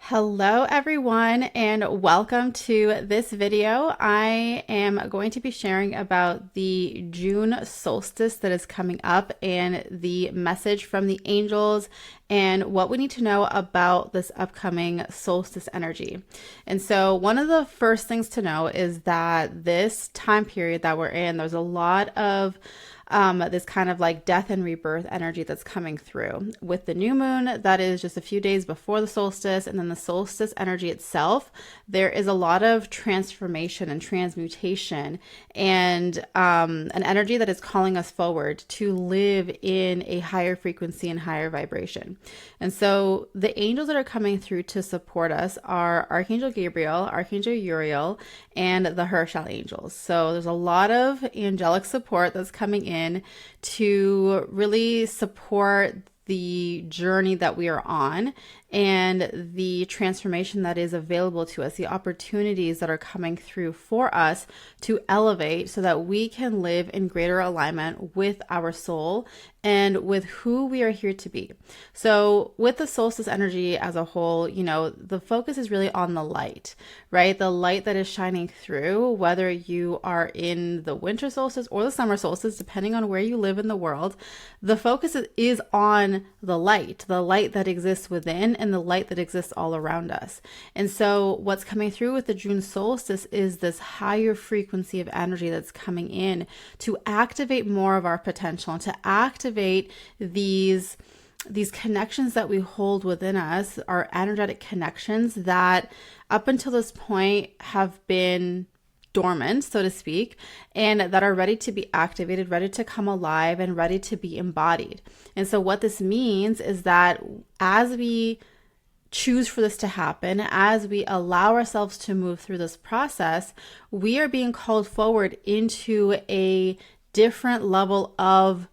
Hello everyone and welcome to this video. I am going to be sharing about the June solstice that is coming up and the message from the angels and what we need to know about this upcoming solstice energy. And so one of the first things to know is that this time period that we're in, there's a lot of this kind of like death and rebirth energy that's coming through. With the new moon, that is just a few days before the solstice, and then the solstice energy itself, there is a lot of transformation and transmutation and an energy that is calling us forward to live in a higher frequency and higher vibration. And so the angels that are coming through to support us are Archangel Gabriel, Archangel Uriel, and the Herschiel Angels. So there's a lot of angelic support that's coming in to really support the journey that we are on and the transformation that is available to us, the opportunities that are coming through for us to elevate so that we can live in greater alignment with our soul and with who we are here to be. So with the solstice energy as a whole, the focus is really on the light, right? The light that is shining through, whether you are in the winter solstice or the summer solstice, depending on where you live in the world, the focus is on the light that exists within and the light that exists all around us. And so what's coming through with the June solstice is this higher frequency of energy that's coming in to activate more of our potential and to activate these connections that we hold within us, our energetic connections that up until this point have been dormant, so to speak, and that are ready to be activated, ready to come alive, and ready to be embodied. And so what this means is that as we choose for this to happen, as we allow ourselves to move through this process, we are being called forward into a different level of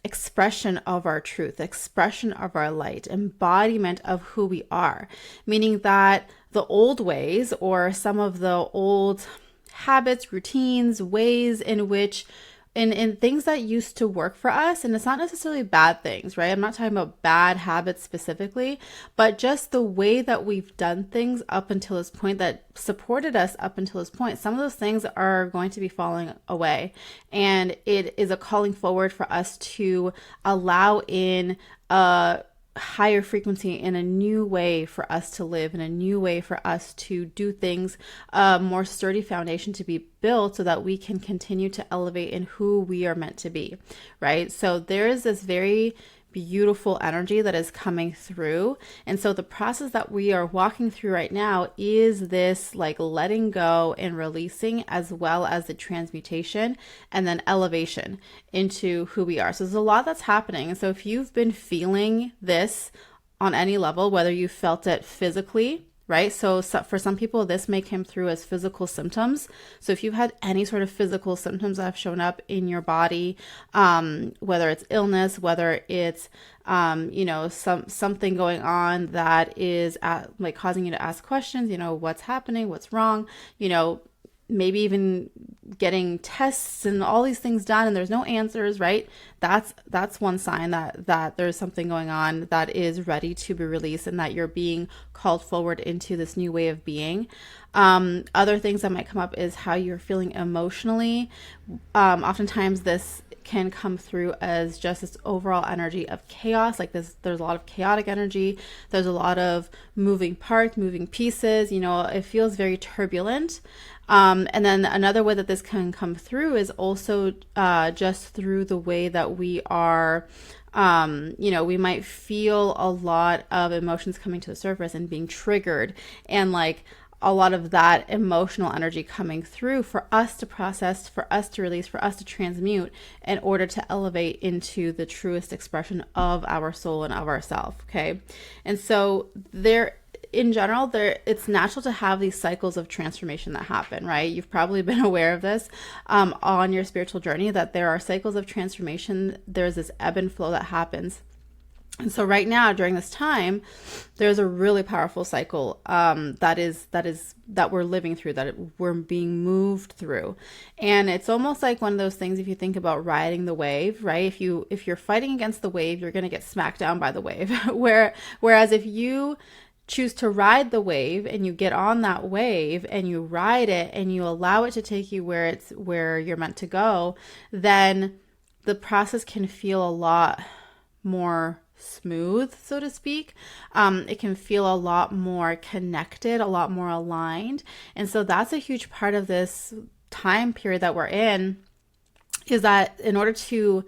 expression of our truth, expression of our light, embodiment of who we are, meaning that the old ways or some of the old habits, routines, ways in which in things that used to work for us, and it's not necessarily bad things, right? I'm not talking about bad habits specifically, but just the way that we've done things up until this point that supported us up until this point. Some of those things are going to be falling away, and it is a calling forward for us to allow in a higher frequency in a new way for us to live, in a new way for us to do things, a more sturdy foundation to be built so that we can continue to elevate in who we are meant to be, right? So there is this very beautiful energy that is coming through. And so the process that we are walking through right now is this like letting go and releasing, as well as the transmutation and then elevation into who we are. So there's a lot that's happening. And so if you've been feeling this on any level, whether you felt it physically, right? So for some people, this may come through as physical symptoms. So if you've had any sort of physical symptoms that have shown up in your body, whether it's illness, whether it's, something going on that is like causing you to ask questions, what's happening, what's wrong, maybe even getting tests and all these things done and there's no answers, right? That's one sign that there's something going on that is ready to be released and that you're being called forward into this new way of being. Other things that might come up is how you're feeling emotionally. Oftentimes this can come through as just this overall energy of chaos. Like there's a lot of chaotic energy. There's a lot of moving parts, moving pieces. It feels very turbulent. And then another way that this can come through is also just through the way that we are, we might feel a lot of emotions coming to the surface and being triggered, and like a lot of that emotional energy coming through for us to process, for us to release, for us to transmute in order to elevate into the truest expression of our soul and of ourself. Okay. And so in general, it's natural to have these cycles of transformation that happen, right? You've probably been aware of this on your spiritual journey, that there are cycles of transformation. There's this ebb and flow that happens. And so right now, during this time, there's a really powerful cycle that we're living through, that we're being moved through. And it's almost like one of those things, if you think about riding the wave, right? If you're fighting against the wave, you're going to get smacked down by the wave. Whereas if you choose to ride the wave and you get on that wave and you ride it and you allow it to take you where you're meant to go, then the process can feel a lot more smooth, so to speak. It can feel a lot more connected, a lot more aligned. And so that's a huge part of this time period that we're in, is that in order to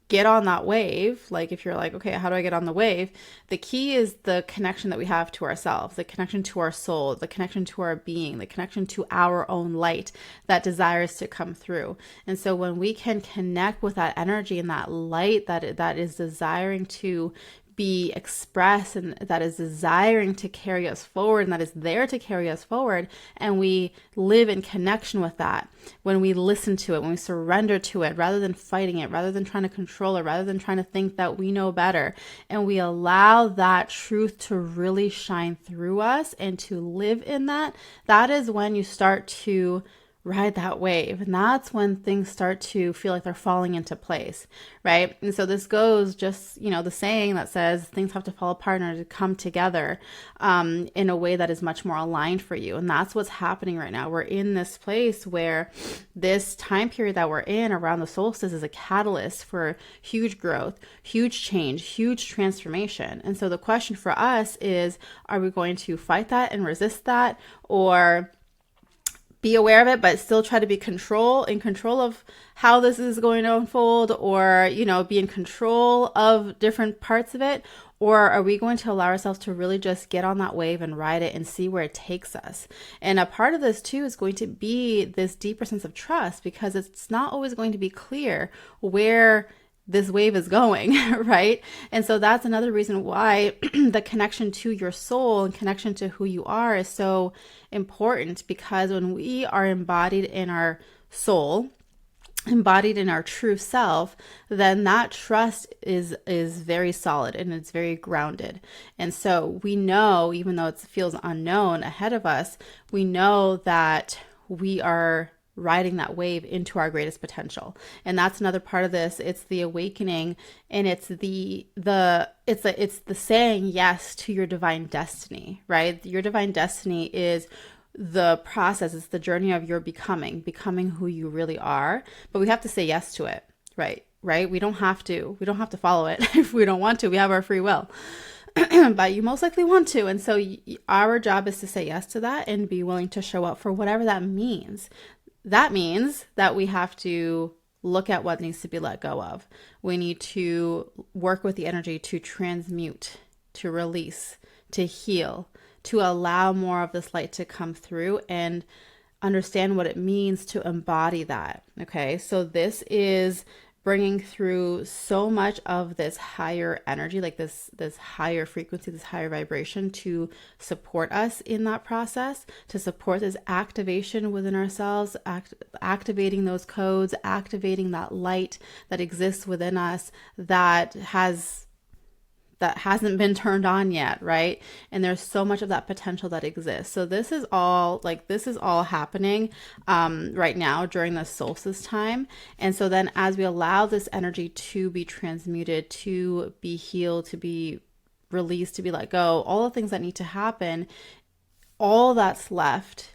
get on that wave, like if you're like, okay, how do I get on the wave? The key is the connection that we have to ourselves, the connection to our soul, the connection to our being, the connection to our own light that desires to come through. And so when we can connect with that energy and that light that is desiring to be expressed and that is desiring to carry us forward and that is there to carry us forward, and we live in connection with that, when we listen to it, when we surrender to it, rather than fighting it, rather than trying to control it, rather than trying to think that we know better, and we allow that truth to really shine through us and to live in that, that is when you start to ride that wave. And that's when things start to feel like they're falling into place, right? And so this goes just, the saying that says things have to fall apart in order to come together in a way that is much more aligned for you. And that's what's happening right now. We're in this place where this time period that we're in around the solstice is a catalyst for huge growth, huge change, huge transformation. And so the question for us is, are we going to fight that and resist that, or be aware of it, but still try to be in control of how this is going to unfold, or, be in control of different parts of it? Or are we going to allow ourselves to really just get on that wave and ride it and see where it takes us? And a part of this too is going to be this deeper sense of trust, because it's not always going to be clear where this wave is going, right? And so that's another reason why the connection to your soul and connection to who you are is so important, because when we are embodied in our soul, embodied in our true self, then that trust is very solid and it's very grounded. And so we know, even though it feels unknown ahead of us, we know that we are riding that wave into our greatest potential. And that's another part of this. It's the awakening, and it's the saying yes to your divine destiny, right? Your divine destiny is the process. It's the journey of your becoming who you really are, but we have to say yes to it, right? We don't have to follow it if we don't want to. We have our free will. But you most likely want to. And so our job is to say yes to that and be willing to show up for whatever that means. That means that we have to look at what needs to be let go of. We need to work with the energy to transmute, to release, to heal, to allow more of this light to come through and understand what it means to embody that. Okay, so this is bringing through so much of this higher energy, like this higher frequency, this higher vibration, to support us in that process, to support this activation within ourselves, activating those codes, activating that light that exists within us that hasn't been turned on yet, right? And there's so much of that potential that exists. So this is all happening right now during the solstice time. And so then as we allow this energy to be transmuted, to be healed, to be released, to be let go, all the things that need to happen, all that's left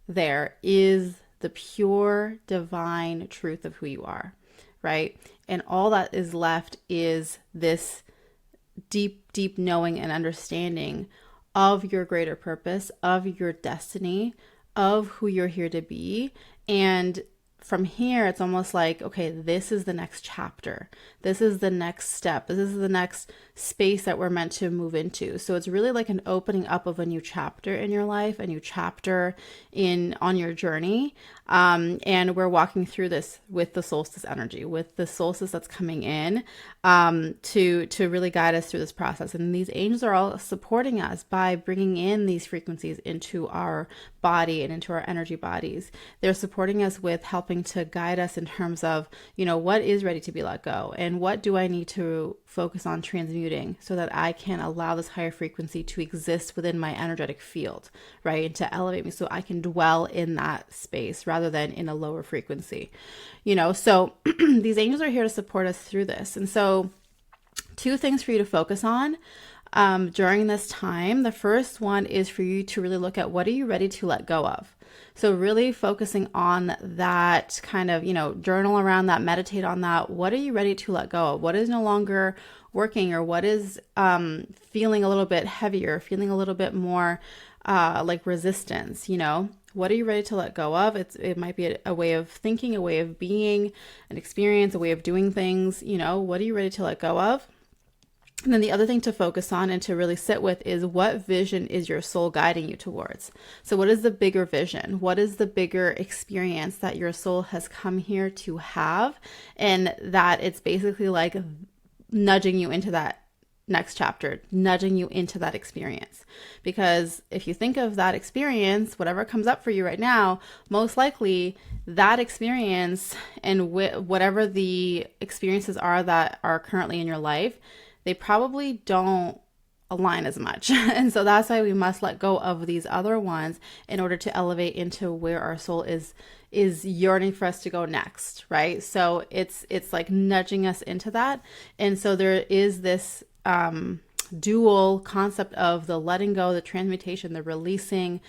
there is the pure divine truth of who you are, right? And all that is left is this deep knowing and understanding of your greater purpose, of your destiny, of who you're here to be. And from here, it's almost like, okay, this is the next chapter. This is the next step. This is the next space that we're meant to move into. So it's really like an opening up of a new chapter in your life, a new chapter on your journey. And we're walking through this with the solstice energy, with the solstice that's coming in to really guide us through this process. And these angels are all supporting us by bringing in these frequencies into our body and into our energy bodies. They're supporting us with helping to guide us in terms of, what is ready to be let go, and what do I need to focus on transmuting so that I can allow this higher frequency to exist within my energetic field, right? And to elevate me so I can dwell in that space rather than in a lower frequency, so these angels are here to support us through this. And so 2 things for you to focus on. during this time. The first one is for you to really look at what are you ready to let go of. So really focusing on that kind of, journal around that, meditate on that. What are you ready to let go of? What is no longer working, or what is feeling a little bit heavier, feeling a little bit more like resistance, What are you ready to let go of? It might be a way of thinking, a way of being, an experience, a way of doing things, What are you ready to let go of? And then the other thing to focus on and to really sit with is, what vision is your soul guiding you towards? So what is the bigger vision? What is the bigger experience that your soul has come here to have? And that it's basically like nudging you into that next chapter, nudging you into that experience. Because if you think of that experience, whatever comes up for you right now, most likely that experience and whatever the experiences are that are currently in your life, they probably don't align as much. And so that's why we must let go of these other ones in order to elevate into where our soul is yearning for us to go next, right? So it's like nudging us into that. And so there is this dual concept of the letting go, the transmutation, the releasing,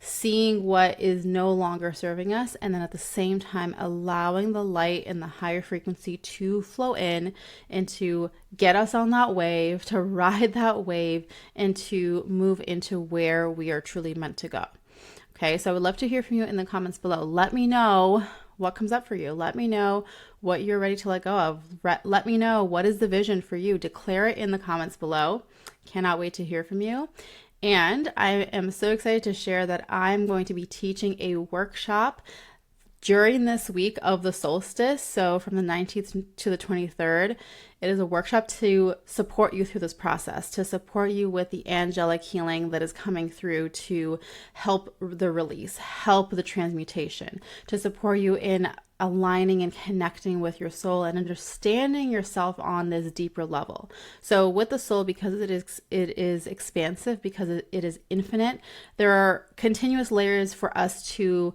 seeing what is no longer serving us, and then at the same time allowing the light and the higher frequency to flow in and to get us on that wave, to ride that wave, and to move into where we are truly meant to go. Okay, so I would love to hear from you in the comments below. Let me know what comes up for you. Let me know what you're ready to let go of. Let me know what is the vision for you. Declare it in the comments below. Cannot wait to hear from you. And I am so excited to share that I'm going to be teaching a workshop during this week of the solstice. So from the 19th to the 23rd, it is a workshop to support you through this process, to support you with the angelic healing that is coming through, to help the release, help the transmutation, to support you in aligning and connecting with your soul and understanding yourself on this deeper level. So with the soul, because it is expansive, because it is infinite, there are continuous layers for us to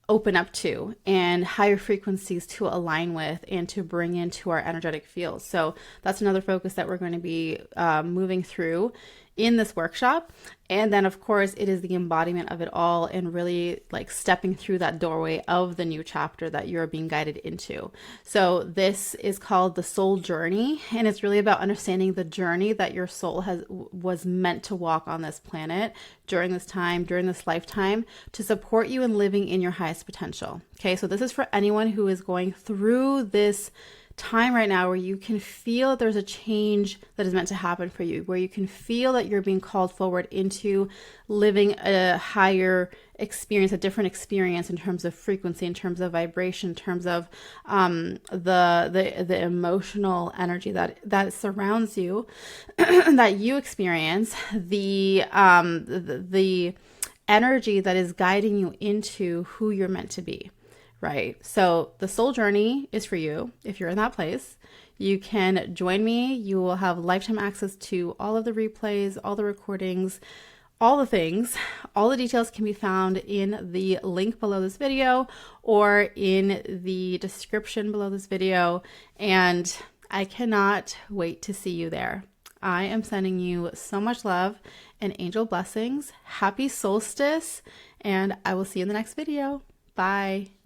open up to and higher frequencies to align with and to bring into our energetic field. So that's another focus that we're going to be moving through in this workshop. And then of course it is the embodiment of it all and really like stepping through that doorway of the new chapter that you're being guided into. So this is called the soul journey, and it's really about understanding the journey that your soul was meant to walk on this planet during this time, during this lifetime, to support you in living in your highest potential. Okay, so this is for anyone who is going through this time right now where you can feel there's a change that is meant to happen for you, where you can feel that you're being called forward into living a higher experience, a different experience in terms of frequency, in terms of vibration, in terms of the emotional energy that surrounds you, that you experience, the energy that is guiding you into who you're meant to be. Right. So the soul journey is for you. If you're in that place, you can join me. You will have lifetime access to all of the replays, all the recordings, all the things. All the details can be found in the link below this video or in the description below this video. And I cannot wait to see you there. I am sending you so much love and angel blessings. Happy solstice, and I will see you in the next video. Bye.